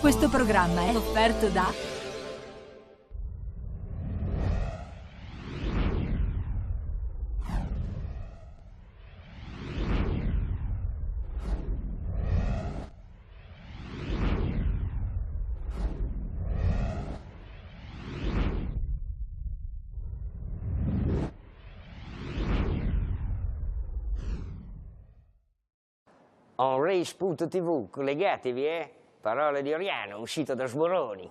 Questo programma è offerto da onrace.tv, collegatevi, Parole di Oriano, uscito da Sboroni.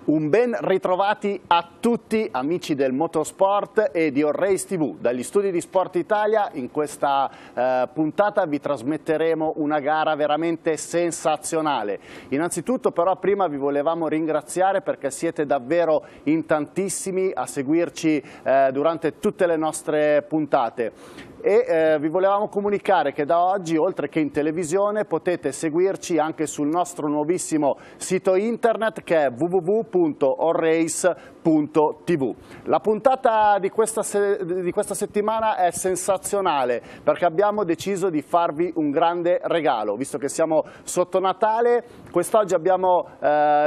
Un ben ritrovati a tutti amici del motorsport e di onrace TV. Dagli studi di Sport Italia in questa puntata vi trasmetteremo una gara veramente sensazionale. Innanzitutto però prima vi volevamo ringraziare perché siete davvero in tantissimi a seguirci durante tutte le nostre puntate. E vi volevamo comunicare che da oggi, oltre che in televisione, potete seguirci anche sul nostro nuovissimo sito internet che è www.onrace.tv. La puntata di questa settimana è sensazionale perché abbiamo deciso di farvi un grande regalo. Visto che siamo sotto Natale, quest'oggi abbiamo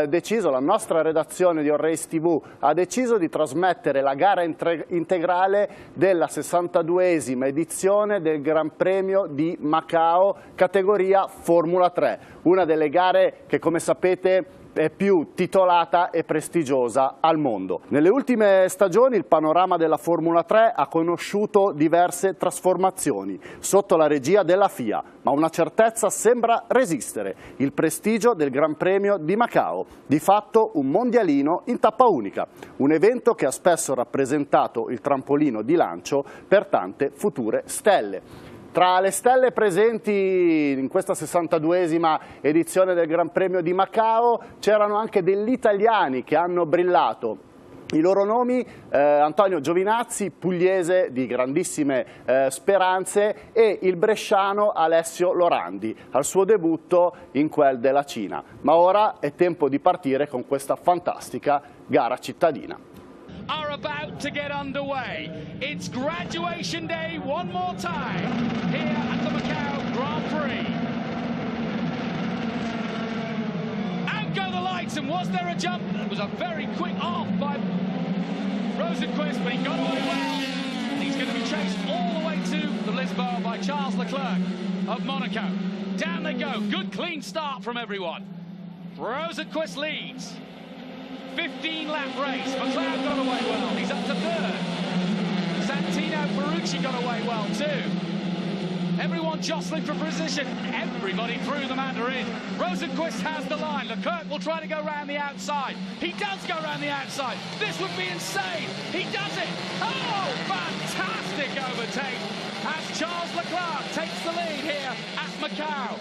deciso, la nostra redazione di onrace TV ha deciso di trasmettere la gara integrale della 62esima edizione del Gran Premio di Macao, categoria Formula 3, una delle gare che, come sapete, è più titolata e prestigiosa al mondo. Nelle ultime stagioni il panorama della Formula 3 ha conosciuto diverse trasformazioni sotto la regia della FIA, ma una certezza sembra resistere: il prestigio del Gran Premio di Macao, di fatto un mondialino in tappa unica, un evento che ha spesso rappresentato il trampolino di lancio per tante future stelle. Tra le stelle presenti in questa 62esima edizione del Gran Premio di Macao c'erano anche degli italiani che hanno brillato. I loro nomi, Antonio Giovinazzi, pugliese di grandissime speranze, e il bresciano Alessio Lorandi, al suo debutto in quel della Cina. Ma ora è tempo di partire con questa fantastica gara cittadina. Are about to get underway. It's graduation day one more time here at the Macau Grand Prix. Out go the lights, and was there a jump? It was a very quick off by Rosenquist, but he got away well. And he's going to be chased all the way to the Lisboa by Charles Leclerc of Monaco. Down they go. Good clean start from everyone. Rosenquist leads. 15-lap race. McLeod got away well. He's up to third. Santino Ferrucci got away well too. Everyone jostling for position. Everybody through the Mandarin. Rosenquist has the line. Leclerc will try to go round the outside. He does go round the outside. This would be insane. He does it. Oh, fantastic overtake as Charles Leclerc takes the lead here at Macau.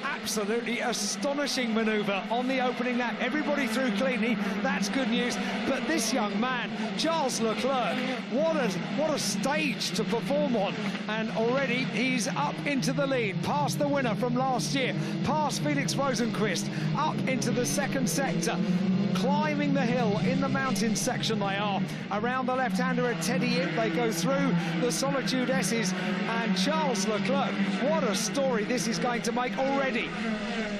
Absolutely astonishing manoeuvre on the opening lap. Everybody through cleanly, that's good news. But this young man, Charles Leclerc, what a stage to perform on. And already he's up into the lead, past the winner from last year, past Felix Rosenquist, up into the second sector. Climbing the hill in the mountain section they are. Around the left-hander at Teddy Ip, they go through the Solitude S's, and Charles Leclerc, what a story this is going to make already.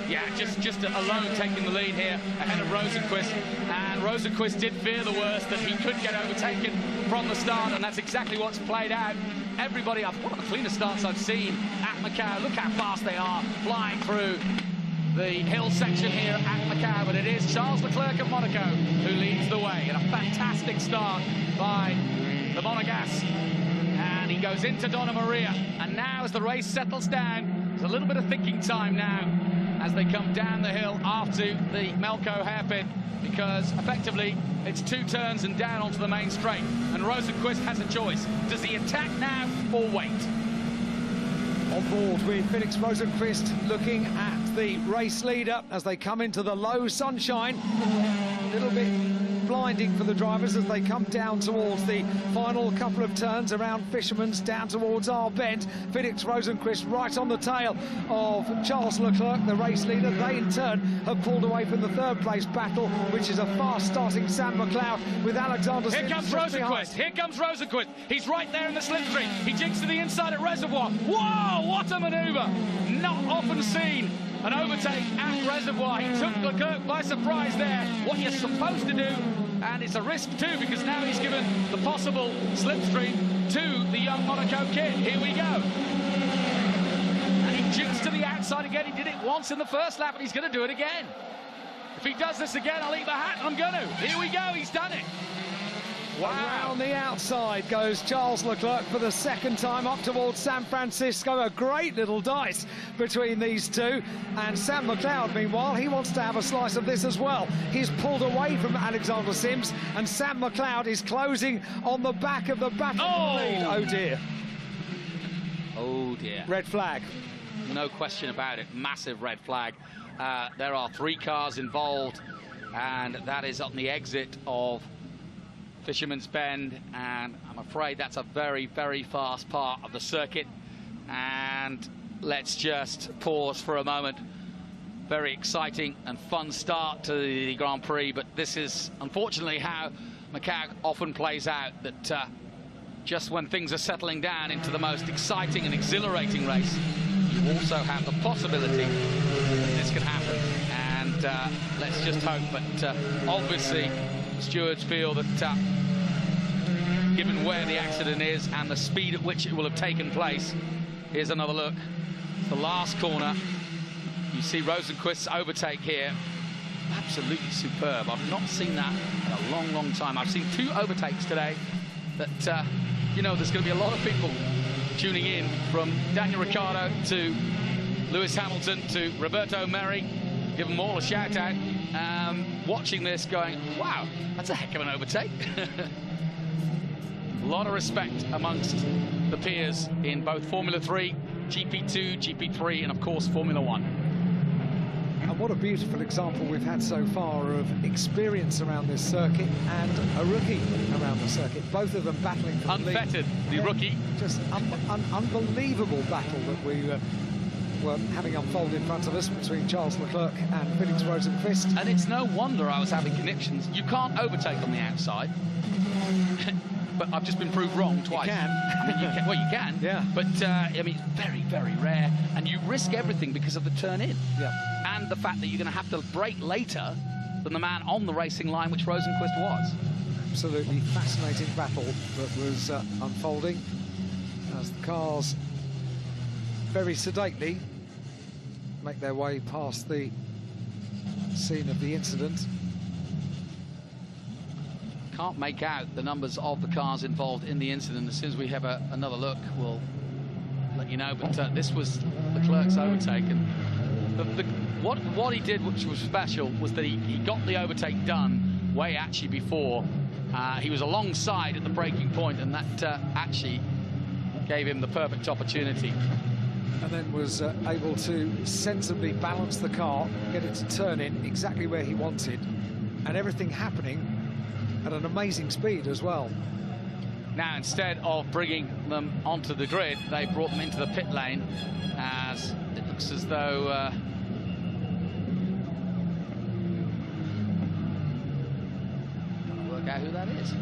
Yeah, just alone taking the lead here ahead of Rosenquist, and Rosenquist did fear the worst, that he could get overtaken from the start, and that's exactly what's played out. Everybody up, one of the cleanest starts I've seen at Macau. Look how fast they are flying through the hill section here at Macau, but it is Charles Leclerc of Monaco who leads the way, and a fantastic start by the Monegasque, and he goes into Donna Maria. And now as the race settles down, there's a little bit of thinking time now as they come down the hill after the Melco hairpin, because effectively it's 2 turns and down onto the main straight, and Rosenquist has a choice. Does he attack now or wait? On board with Felix Rosenquist, looking at the race leader as they come into the low sunshine. A little bit blinding for the drivers as they come down towards the final couple of turns around Fisherman's, down towards our bend. Felix Rosenqvist right on the tail of Charles Leclerc, the race leader. They in turn have pulled away from the third place battle, which is a fast starting Sam McLeod with Alexander Sims. Here comes Rosenqvist. Here comes Rosenqvist. He's right there in the slipstream. He jigs to the inside at Reservoir. Whoa, what a manoeuvre. Not often seen. An overtake at Reservoir. He took Leclerc by surprise there. What you're supposed to do, and it's a risk too, because now he's given the possible slipstream to the young Monaco kid. Here we go. And he jigs to the outside again. He did it once in the first lap, and he's going to do it again. If he does this again, I'll eat my hat. I'm going to. Here we go. He's done it. Wow. Around the outside goes Charles Leclerc for the second time up towards San Francisco. A great little dice between these two. And Sam McLeod, meanwhile, he wants to have a slice of this as well. He's pulled away from Alexander Sims, and Sam McLeod is closing on the back of the battle lead. Oh, dear. Oh, dear. Red flag. No question about it. Massive red flag. There are 3 cars involved, and that is on the exit of Fisherman's Bend, and I'm afraid that's a very, very fast part of the circuit. And let's just pause for a moment. Very exciting and fun start to the Grand Prix, but this is unfortunately how Macau often plays out, that just when things are settling down into the most exciting and exhilarating race, you also have the possibility that this can happen. And let's just hope, but obviously the stewards feel that given where the accident is and the speed at which it will have taken place. Here's another look. The last corner. You see Rosenqvist's overtake here. Absolutely superb. I've not seen that in a long, long time. I've seen 2 overtakes today that, you know, there's going to be a lot of people tuning in, from Daniel Ricciardo to Lewis Hamilton to Roberto Merri. Give them all a shout out. Watching this going, wow, that's a heck of an overtake. A lot of respect amongst the peers in both Formula 3, GP2, GP3, and of course Formula 1. And what a beautiful example we've had so far of experience around this circuit and a rookie around the circuit. Both of them battling for the lead. Unfettered, the rookie. Just unbelievable battle that we were having unfold in front of us between Charles Leclerc and Felix Rosenqvist. And it's no wonder I was having connections. You can't overtake on the outside. But I've just been proved wrong twice. You can. I mean, you can. Well, you can. Yeah. But, I mean, it's very, very rare. And you risk everything because of the turn-in. Yeah. And the fact that you're going to have to brake later than the man on the racing line, which Rosenqvist was. Absolutely fascinating battle that was unfolding as the cars very sedately make their way past the scene of the incident. Can't make out the numbers of the cars involved in the incident. As soon as we have another look, we'll let you know. But this was Leclerc's overtake, and what he did, which was special, was that he got the overtake done way actually before he was alongside at the braking point, and that actually gave him the perfect opportunity. And then was able to sensibly balance the car, get it to turn in exactly where he wanted, and everything happening at an amazing speed as well. Now, instead of bringing them onto the grid, they brought them into the pit lane, as it looks as though trying to work out who that is.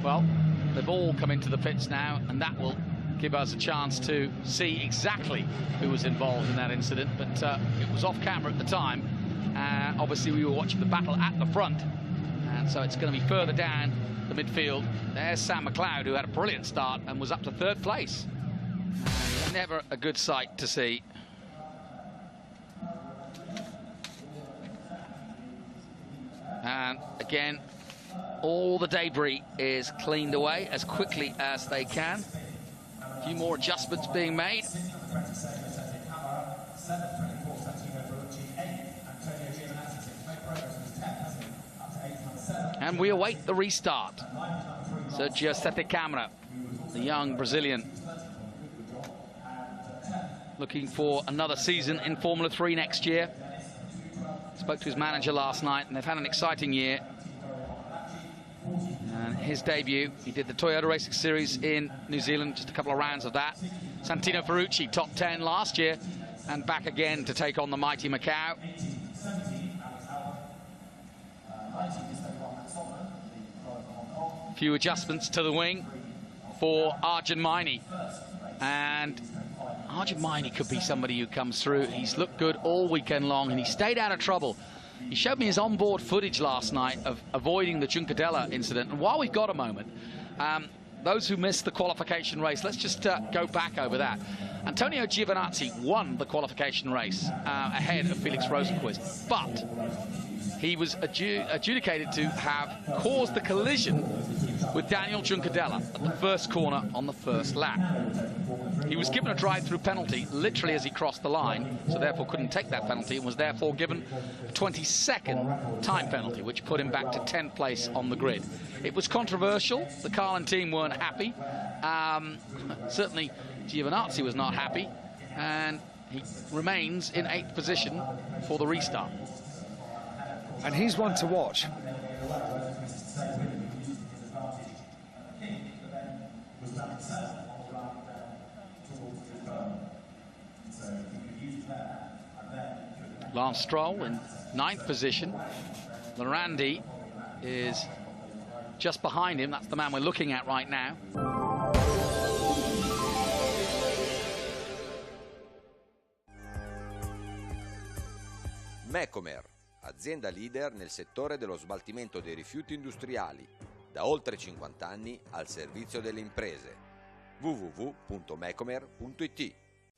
Well, they've all come into the pits now, and that will give us a chance to see exactly who was involved in that incident, but it was off camera at the time. Obviously we were watching the battle at the front, and so it's going to be further down the midfield. There's Sam McLeod, who had a brilliant start and was up to 3rd place. Never a good sight to see. And again, all the debris is cleaned away as quickly as they can. A few more adjustments being made. And we await the restart. Sergio Setecamera, the young Brazilian, looking for another season in Formula 3 next year. Spoke to his manager last night, and they've had an exciting year. And his debut, he did the Toyota Racing Series in New Zealand, just a couple of rounds of that. Santino Ferrucci, top 10 last year, and back again to take on the mighty Macau. Few adjustments to the wing for Arjun Maini. And Arjun Maini could be somebody who comes through. He's looked good all weekend long, and he stayed out of trouble. He showed me his onboard footage last night of avoiding the Juncadella incident. And while we've got a moment, those who missed the qualification race, let's just go back over that. Antonio Giovinazzi won the qualification race ahead of Felix Rosenqvist, but he was adjudicated to have caused the collision with Daniel Juncadella at the first corner on the first lap. He was given a drive-through penalty literally as he crossed the line, so therefore couldn't take that penalty, and was therefore given a 20-second time penalty, which put him back to 10th place on the grid. It was controversial. The Carlin team weren't happy. Certainly Giovinazzi was not happy, and he remains in 8th position for the restart. And he's one to watch. Lance Stroll in 9th position. Lorandi is just behind him. That's the man we're looking at right now. Mecomer, azienda leader nel settore dello smaltimento dei rifiuti industriali, da oltre 50 anni al servizio delle imprese. www.mecomer.it.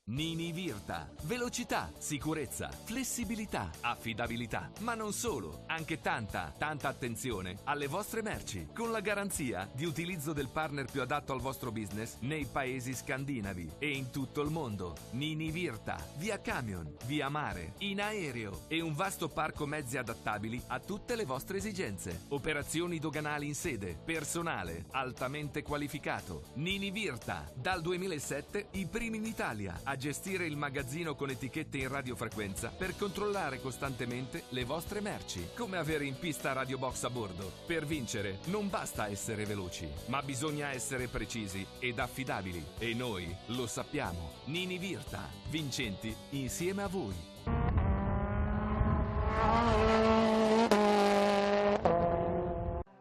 Nini Virta. Velocità, sicurezza, flessibilità, affidabilità. Ma non solo, anche tanta attenzione alle vostre merci, con la garanzia di utilizzo del partner più adatto al vostro business nei paesi scandinavi e in tutto il mondo. Nini Virta, via camion, via mare, in aereo e un vasto parco mezzi adattabili a tutte le vostre esigenze. Operazioni doganali in sede, personale altamente qualificato. Nini Virta, dal 2007 i primi in Italia a gestire il magazzino con etichette in radiofrequenza per controllare costantemente le vostre merci, come avere in pista Radio Box a bordo. Per vincere non basta essere veloci, ma bisogna essere precisi ed affidabili, e noi lo sappiamo. Nini Virta, vincenti insieme a voi.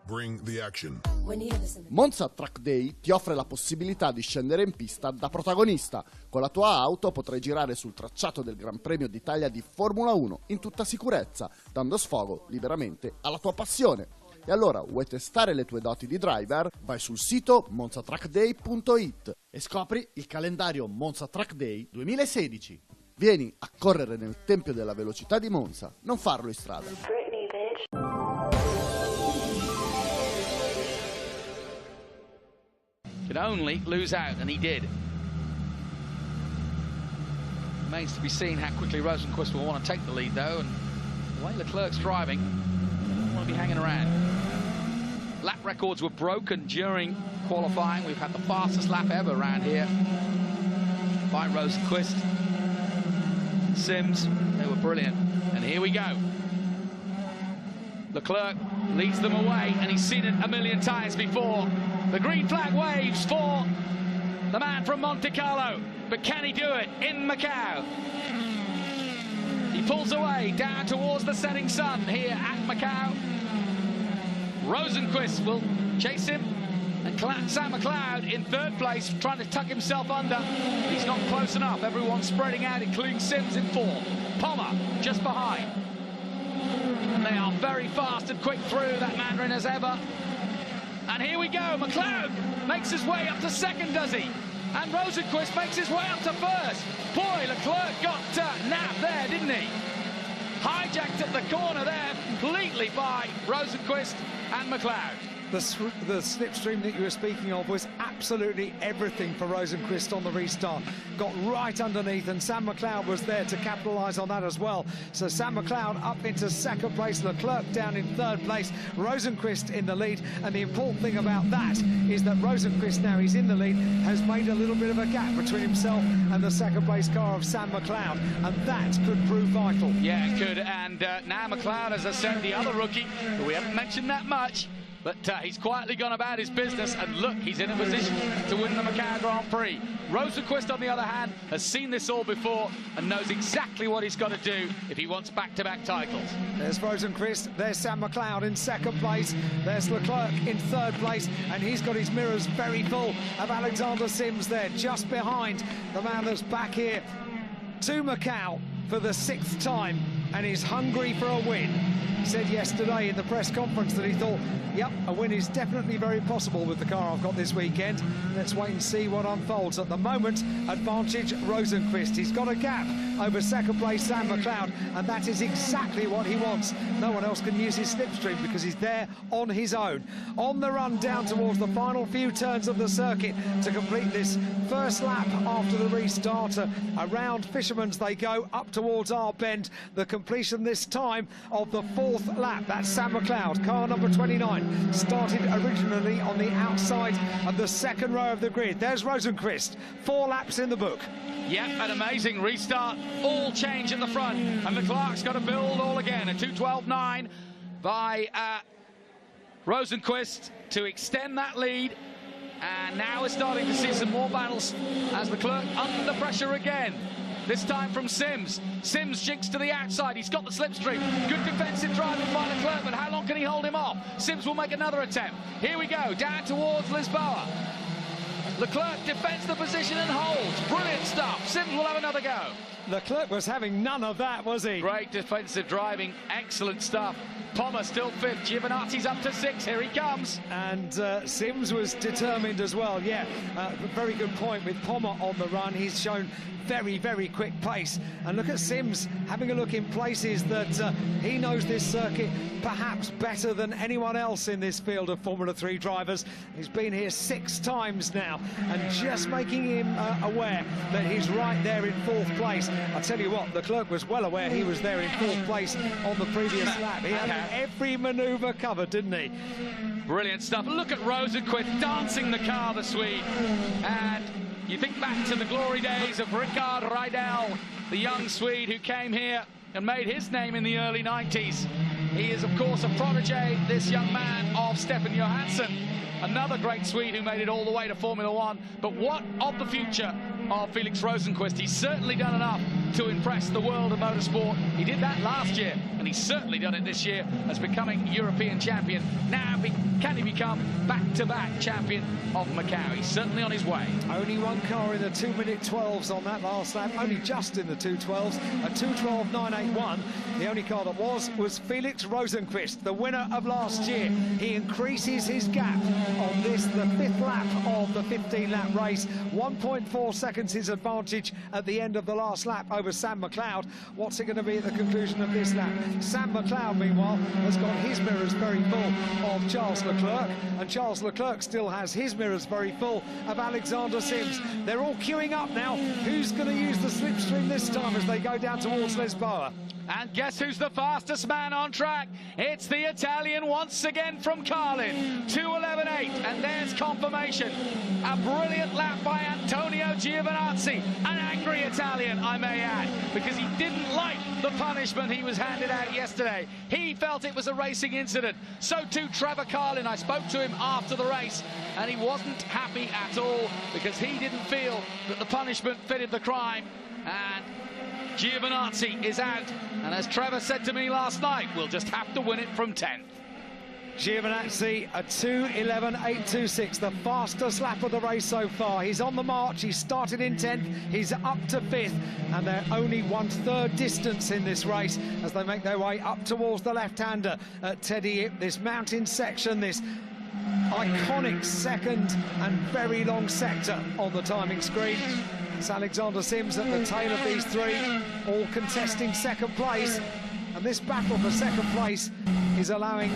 Bring the action. Monza Track Day ti offre la possibilità di scendere in pista da protagonista. Con la tua auto potrai girare sul tracciato del Gran Premio d'Italia di Formula 1 in tutta sicurezza, dando sfogo liberamente alla tua passione. E allora, vuoi testare le tue doti di driver? Vai sul sito monzatrackday.it e scopri il calendario Monza Track Day 2016. Vieni a correre nel Tempio della Velocità di Monza, non farlo in strada. Could only lose out, and he did. Remains to be seen how quickly Rosenqvist will want to take the lead, though, and the way Leclerc's driving, doesn't want to be hanging around. Lap records were broken during qualifying. We've had the fastest lap ever around here by Rosenqvist. Sims, they were brilliant. And here we go. Leclerc leads them away, and he's seen it a million times before. The green flag waves for the man from Monte Carlo, but can he do it in Macau? He pulls away down towards the setting sun here at Macau. Rosenqvist will chase him, and Sam McLeod in 3rd place, trying to tuck himself under. He's not close enough. Everyone's spreading out, including Sims in 4th. Palmer just behind. And they are very fast and quick through that Mandarin as ever. And here we go, McLeod makes his way up to 2nd, does he? And Rosenqvist makes his way up to 1st. Boy, Leclerc got nabbed there, didn't he? Hijacked at the corner there completely by Rosenqvist and McLeod. the slipstream that you were speaking of was absolutely everything for Rosenqvist on the restart. Got right underneath, and Sam McLeod was there to capitalise on that as well. So Sam McLeod up into second place, Leclerc down in third place, Rosenqvist in the lead. And the important thing about that is that Rosenqvist, now he's in the lead, has made a little bit of a gap between himself and the second place car of Sam McLeod, and that could prove vital. Yeah, it could. And now McLeod, as I said, the other rookie, we haven't mentioned that much, but he's quietly gone about his business, and look, he's in a position to win the Macau Grand Prix. Rosenqvist, on the other hand, has seen this all before and knows exactly what he's got to do if he wants back-to-back titles. There's Rosenqvist, there's Sam McLeod in second place, there's Leclerc in third place, and he's got his mirrors very full of Alexander Sims there, just behind the man that's back here to Macau for the 6th time, and he's hungry for a win. He said yesterday in the press conference that he thought, yep, a win is definitely very possible with the car I've got this weekend. Let's wait and see what unfolds. At the moment, advantage Rosenqvist. He's got a gap over second place Sam McLeod, and that is exactly what he wants. No one else can use his slipstream because he's there on his own. On the run down towards the final few turns of the circuit to complete this first lap after the restart. Around Fisherman's they go, up towards our bend. The completion this time of the 4th lap. That's Sam McLeod, car number 29. Started originally on the outside of the second row of the grid. There's Rosenqvist, 4 laps in the book. Yep, an amazing restart, all change at the front, and Leclerc's got to build all again. A 2:12.9 by Rosenqvist to extend that lead, and now we're starting to see some more battles as Leclerc under pressure again. This time from Sims. Sims jigs to the outside. He's got the slipstream. Good defensive driving by Leclerc, but how long can he hold him off? Sims will make another attempt. Here we go, down towards Lisboa. Leclerc defends the position and holds. Brilliant stuff. Sims will have another go. Leclerc was having none of that, was he? Great defensive driving. Excellent stuff. Pommer still 5th. Giovinazzi's up to 6th. Here he comes. And Sims was determined as well. Yeah, very good point with Pommer on the run. He's shown very, very quick pace. And look at Sims having a look in places that he knows this circuit perhaps better than anyone else in this field of Formula 3 drivers. He's been here 6 times now, and just making him aware that he's right there in 4th place. I tell you what, Leclerc was well aware he was there in 4th place on the previous lap. He had every manoeuvre covered, didn't he? Brilliant stuff. Look at Rosenqvist dancing the car, the Swede. And you think back to the glory days of Rickard Rydell, the young Swede who came here and made his name in the early 90s. He is, of course, a protege, this young man, of Stefan Johansson, another great Swede who made it all the way to Formula 1. But what of the future of Felix Rosenqvist? He's certainly done enough to impress the world of motorsport. He did that last year, and he's certainly done it this year as becoming European champion. Now, can he become back-to-back champion of Macau? He's certainly on his way. Only one car in the 2-minute 12s on that last lap, only just in the 2:12s, a 2:12.981. The only car that was Felix Rosenqvist, the winner of last year. He increases his gap on this, the 5th lap of the 15-lap race. 1.4 seconds his advantage at the end of the last lap over Sam McLeod. What's it going to be at the conclusion of this lap? Sam McLeod, meanwhile, has got his mirrors very full of Charles Leclerc, and Charles Leclerc still has his mirrors very full of Alexander Sims. They're all queuing up now. Who's going to use the slipstream this time as they go down towards Lisboa? And guess who's the fastest man on track? It's the Italian once again from Carlin, 2:11.8, and there's confirmation. A brilliant lap by Antonio Giovinazzi, an angry Italian, I may add, because he didn't like the punishment he was handed out yesterday. He felt it was a racing incident. So too Trevor Carlin. I spoke to him after the race, and he wasn't happy at all because he didn't feel that the punishment fitted the crime. And Giovinazzi is out, and as Trevor said to me last night, we'll just have to win it from 10th. Giovinazzi, a 2:11.826, the fastest lap of the race so far. He's on the march. He started in 10th. He's up to 5th, and they're only 1/3 distance in this race as they make their way up towards the left-hander at Teddy Ip. This mountain section, this iconic second and very long sector on the timing screen. It's Alexander Sims at the tail of these 3, all contesting second place. And this battle for second place is allowing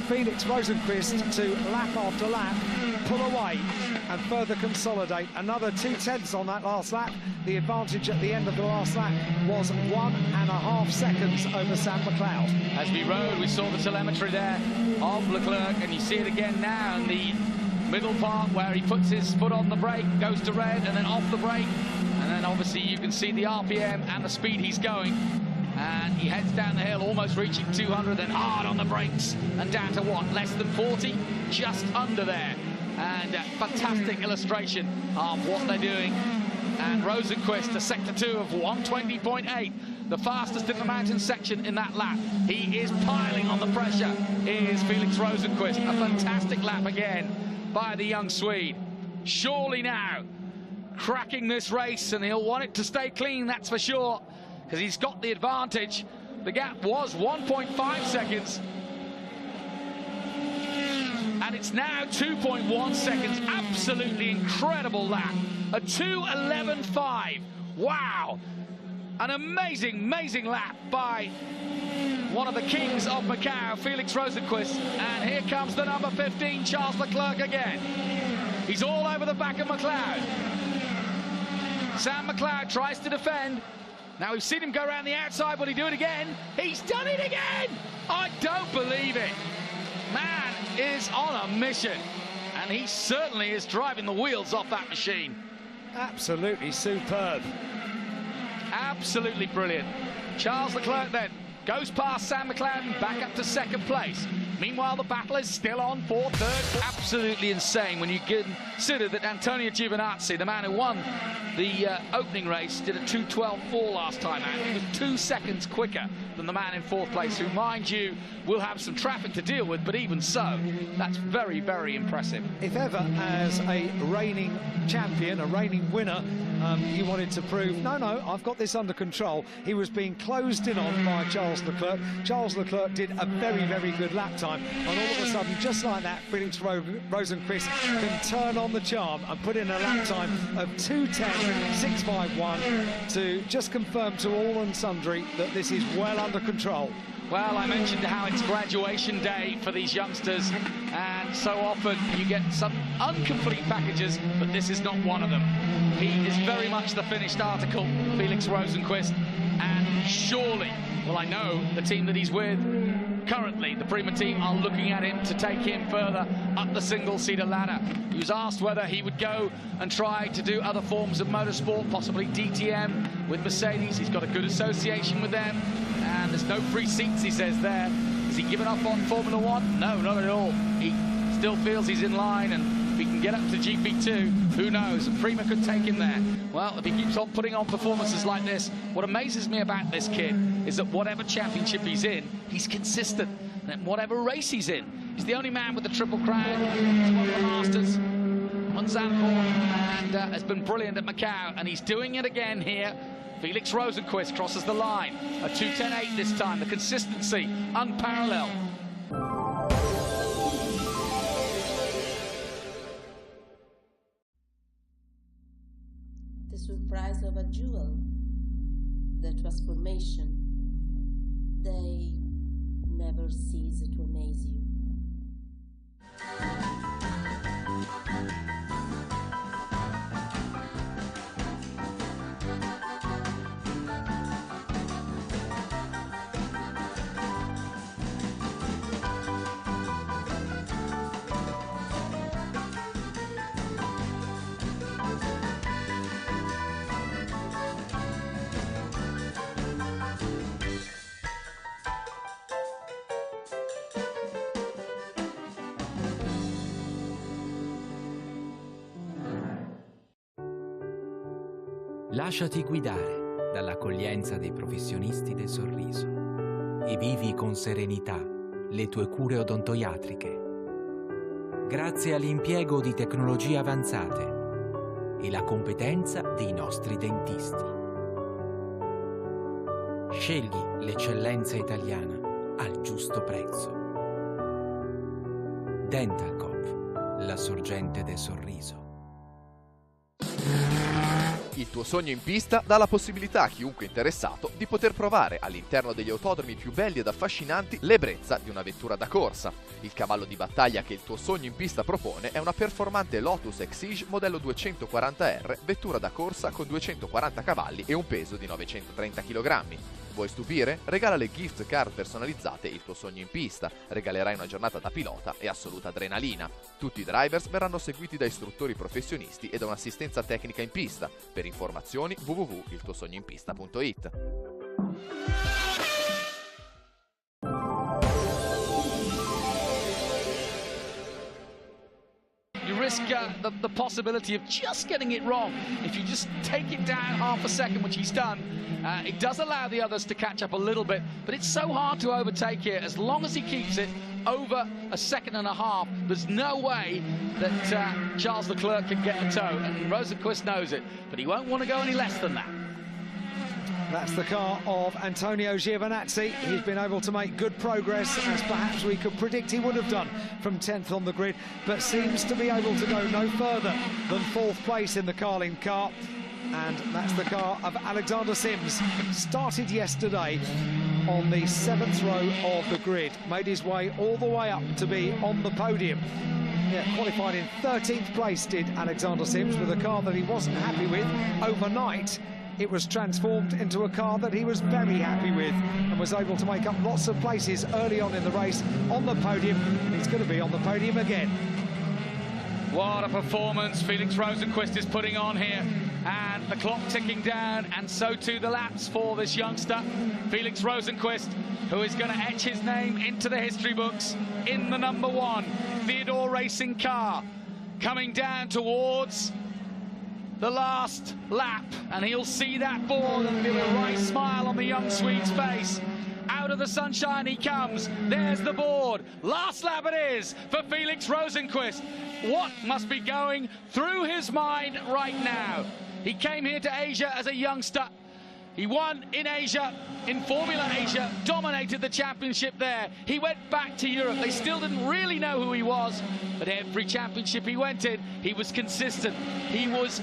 Felix Rosenqvist to lap after lap pull away and further consolidate. Another 2/10 on that last lap. The advantage at the end of the last lap was 1.5 seconds over Sam McLeod. As we rode, we saw the telemetry there of Leclerc, and you see it again now in the middle part where he puts his foot on the brake, goes to red, and then off the brake. And then obviously you can see the RPM and the speed he's going. And he heads down the hill, almost reaching 200, then hard on the brakes, and down to what, less than 40? Just under there. And fantastic illustration of what they're doing. And Rosenqvist, a sector 2 of 120.8, the fastest in the mountain section in that lap. He is piling on the pressure. Here's Felix Rosenqvist, a fantastic lap again by the young Swede. Surely now cracking this race, and he'll want it to stay clean, that's for sure, because he's got the advantage. The gap was 1.5 seconds. And it's now 2.1 seconds. Absolutely incredible lap. A 2:11.5. Wow. An amazing lap by one of the kings of Macau, Felix Rosenqvist. And here comes the number 15, Charles Leclerc again. He's all over the back of McLeod. Sam McLeod tries to defend. Now we've seen him go around the outside. Will he do it again? He's done it again! I don't believe it. Man is on a mission, and he certainly is driving the wheels off that machine. Absolutely superb. Absolutely brilliant. Charles Leclerc then goes past Sam McLeod and back up to second place. Meanwhile, the battle is still on for third. Absolutely insane when you consider that Antonio Giovinazzi, the man who won the opening race, did a 2:12.4 last time out. He was 2 seconds quicker than the man in fourth place, who, mind you, will have some traffic to deal with, but even so, that's very, very impressive. If ever, as a reigning champion, a reigning winner, he wanted to prove, no, I've got this under control. He was being closed in on by Charles Leclerc. Charles Leclerc did a very, very good lap time, and all of a sudden, just like that, Felix Rosenqvist can turn on the charm and put in a lap time of 2:10.651 to just confirm to all and sundry that this is well under control. Well, I mentioned how it's graduation day for these youngsters, and so often you get some incomplete packages, but this is not one of them. He is very much the finished article, Felix Rosenqvist, and surely, well, I know the team that he's with currently, the Prima team, are looking at him to take him further up the single-seater ladder. He was asked whether he would go and try to do other forms of motorsport, possibly DTM with Mercedes. He's got a good association with them, and there's no free seats, he says there. Has he given up on Formula One? No, not at all. He still feels he's in line, and if he can get up to GP2, who knows? Prima could take him there. Well, if he keeps on putting on performances like this, what amazes me about this kid is that whatever championship he's in, he's consistent. And whatever race he's in, he's the only man with the Triple Crown. He's won the Masters, won Zandvoort, and has been brilliant at Macau, and he's doing it again here. Felix Rosenqvist crosses the line, a 2:10.8 this time. The consistency, unparalleled. The surprise of a jewel, the transformation, they never cease to amaze you. Lasciati guidare dall'accoglienza dei professionisti del sorriso e vivi con serenità le tue cure odontoiatriche. Grazie all'impiego di tecnologie avanzate e la competenza dei nostri dentisti. Scegli l'eccellenza italiana al giusto prezzo. Dental Coop, la sorgente del sorriso. Il tuo sogno in pista dà la possibilità a chiunque interessato di poter provare all'interno degli autodromi più belli ed affascinanti l'ebbrezza di un'avventura da corsa. Il cavallo di battaglia che il tuo sogno in pista propone è una performante Lotus Exige modello 240R, vettura da corsa con 240 cavalli e un peso di 930 kg. Vuoi stupire? Regala le gift card personalizzate Il tuo sogno in pista. Regalerai una giornata da pilota e assoluta adrenalina. Tutti i drivers verranno seguiti da istruttori professionisti e da un'assistenza tecnica in pista. Per informazioni www.iltuosognoinpista.it. You risk the possibility of just getting it wrong. If you just take it down half a second, which he's done, it does allow the others to catch up a little bit, but it's so hard to overtake here. As long as he keeps it over a second and a half, there's no way that Charles Leclerc can get a toe, and Rosenqvist knows it, but he won't want to go any less than that. That's the car of Antonio Giovinazzi. He's been able to make good progress, as perhaps we could predict he would have done from 10th on the grid, but seems to be able to go no further than 4th place in the Carlin car. And that's the car of Alexander Sims. Started yesterday on the 7th row of the grid, made his way all the way up to be on the podium. Yeah, qualified in 13th place did Alexander Sims with a car that he wasn't happy with. Overnight, it was transformed into a car that he was very happy with and was able to make up lots of places early on in the race on the podium, and he's going to be on the podium again. What a performance Felix Rosenqvist is putting on here, and the clock ticking down, and so too the laps for this youngster, Felix Rosenqvist, who is going to etch his name into the history books in the #1 Theodore Racing car, coming down towards the last lap, and he'll see that board and give a right smile on the young Swede's face. Out of the sunshine he comes. There's the board. Last lap it is for Felix Rosenqvist. What must be going through his mind right now? He came here to Asia as a youngster. He won in Asia, in Formula Asia, dominated the championship there. He went back to Europe. They still didn't really know who he was, but every championship he went in, he was consistent. He was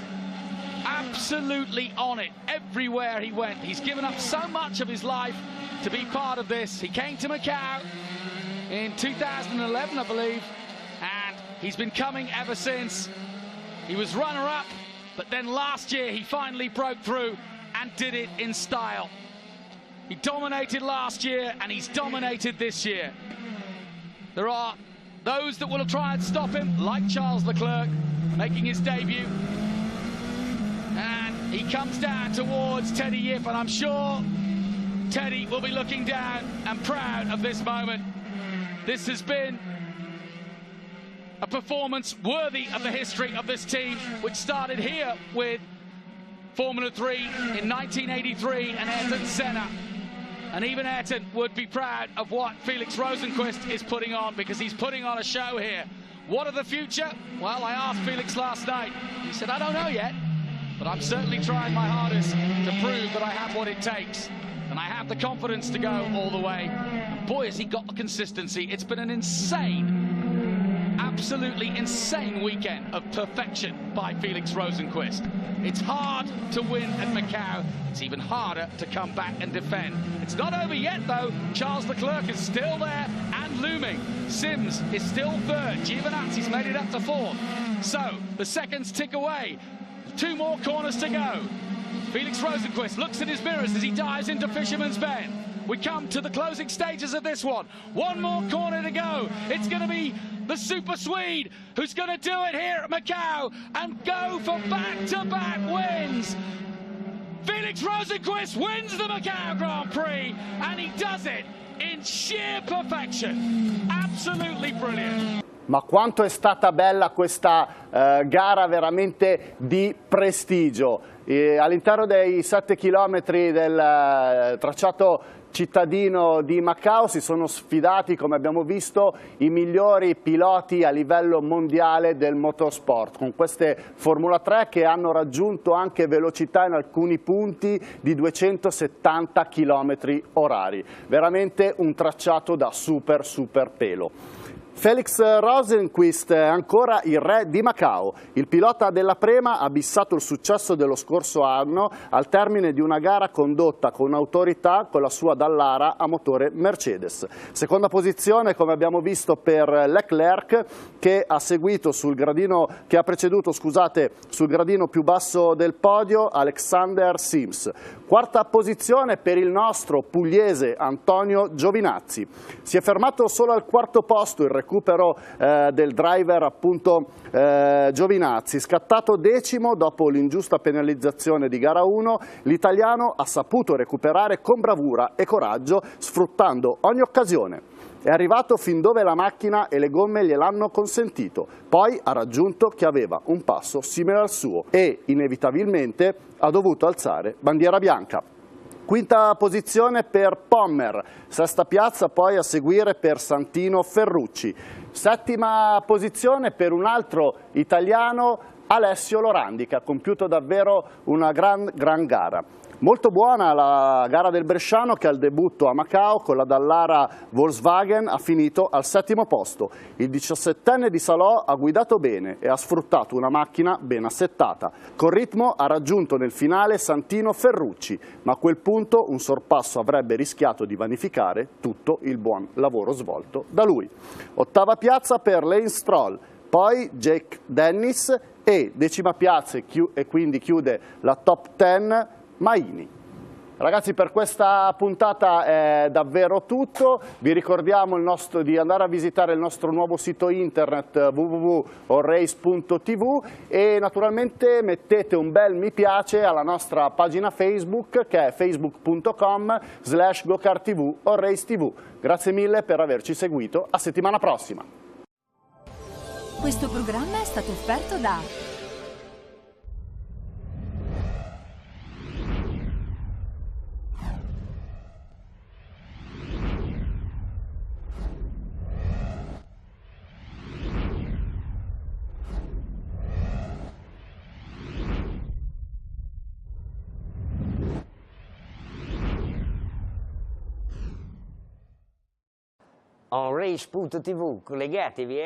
absolutely on it everywhere he went. He's given up so much of his life to be part of this. He came to Macau in 2011, I believe, and he's been coming ever since. He was runner-up, but then last year he finally broke through and did it in style. He dominated last year and he's dominated this year. There are those that will try and stop him, like Charles Leclerc, making his debut. And he comes down towards Teddy Yip, and I'm sure Teddy will be looking down and proud of this moment. This has been a performance worthy of the history of this team, which started here with Formula 3 in 1983 and Ayrton Senna. And even Ayrton would be proud of what Felix Rosenqvist is putting on, because he's putting on a show here. What of the future? Well, I asked Felix last night. He said, I don't know yet, but I'm certainly trying my hardest to prove that I have what it takes. And I have the confidence to go all the way. And boy, has he got the consistency. It's been an insane, absolutely insane weekend of perfection by Felix Rosenqvist. It's hard to win at Macau. It's even harder to come back and defend. It's not over yet, though. Charles Leclerc is still there and looming. Sims is still third. Giovinazzi's made it up to fourth. So the seconds tick away. 2 more corners to go. Felix Rosenqvist looks at his mirrors as he dives into Fisherman's Bend. We come to the closing stages of this one. 1 more corner to go. It's going to be the Super Swede who's going to do it here at Macau and go for back-to-back wins. Felix Rosenqvist wins the Macau Grand Prix, and he does it in sheer perfection. Absolutely brilliant. Ma quanto è stata bella questa gara veramente di prestigio. All'interno dei 7 chilometri del tracciato cittadino di Macau si sono sfidati, come abbiamo visto, i migliori piloti a livello mondiale del motorsport, con queste Formula 3 che hanno raggiunto anche velocità in alcuni punti di 270 km orari. Veramente un tracciato da super pelo. Felix Rosenqvist è ancora il re di Macao. Il pilota della Prema ha bissato il successo dello scorso anno al termine di una gara condotta con autorità con la sua Dallara a motore Mercedes. Seconda posizione, come abbiamo visto, per Leclerc, che ha preceduto sul gradino più basso del podio Alexander Sims. Quarta posizione per il nostro pugliese Antonio Giovinazzi. Si è fermato solo al quarto posto il recupero del driver appunto Giovinazzi. Scattato decimo dopo l'ingiusta penalizzazione di gara 1, l'italiano ha saputo recuperare con bravura e coraggio sfruttando ogni occasione. È arrivato fin dove la macchina e le gomme gliel'hanno consentito, poi ha raggiunto chi aveva un passo simile al suo e inevitabilmente ha dovuto alzare bandiera bianca. Quinta posizione per Pommer, sesta piazza poi a seguire per Santino Ferrucci. Settima posizione per un altro italiano, Alessio Lorandi, che ha compiuto davvero una gran gara. Molto buona la gara del bresciano che al debutto a Macao con la Dallara Volkswagen ha finito al settimo posto. Il 17enne di Salò ha guidato bene e ha sfruttato una macchina ben assettata. Col ritmo ha raggiunto nel finale Santino Ferrucci, ma a quel punto un sorpasso avrebbe rischiato di vanificare tutto il buon lavoro svolto da lui. Ottava piazza per Lane Stroll, poi Jake Dennis e decima piazza e quindi chiude la top 10 Maini. Ragazzi, per questa puntata è davvero tutto. Vi ricordiamo di andare a visitare il nostro nuovo sito internet www.allrace.tv e naturalmente mettete un bel mi piace alla nostra pagina Facebook, che è facebook.com/gokarttv allracetv. Grazie mille per averci seguito, a settimana prossima. Questo programma è stato offerto da allrace.tv, collegatevi,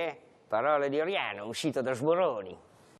parole di Oriano, uscito da Sboroni.